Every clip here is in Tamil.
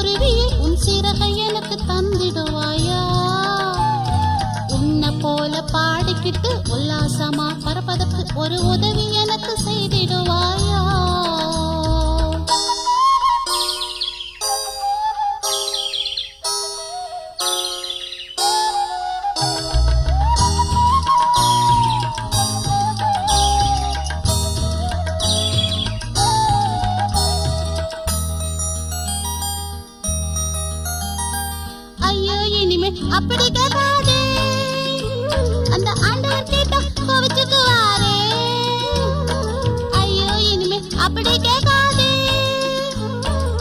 குருவியே உன் சிறகை எனக்கு தந்திடுவாயா? உன்னை போல பாடிக்கிட்டு உல்லாசமா பரப்பதற்கு ஒரு உதவி எனக்கு செய்திடுவாயா? ஐயோ இனிமே அப்படி கேட்காதே, அந்த ஆண்டவர் கேட்டா கோவிச்சுக்குவாரே. ஐயோ இனிமே அப்படி கேட்காதே,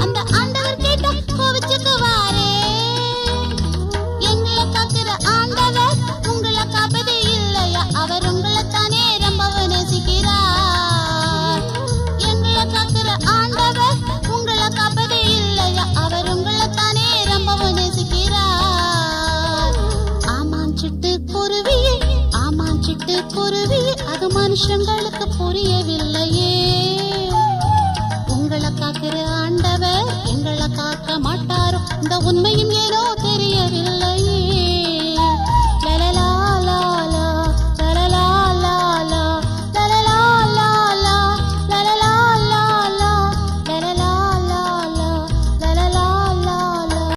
அந்த ஆண்டவர் கேட்டா கோவிச்சுக்குவாரே. எங்களை காக்கிற ஆண்டவர் உங்களை காப்பது இல்லையா? அவர் உங்களைத்தானே ரொம்ப நேசிக்கிறார். எங்களை காக்கிற ஆண்டவர் உங்களை காப்பது இல்லையா? அவர் உங்களைத்தானே ரொம்ப நேசிக்கிறார். ஆமாஞ்சிட்டு குருவியே, ஆமாஞ்சிட்டு குருவியே, அது மனுஷங்களுக்கு புரியவில்லையே. உங்களை காக்கிற ஆண்டவர் எங்களை காக்க மாட்டாரோ? இந்த உண்மையும் ஏனோ தெரியவில்லை.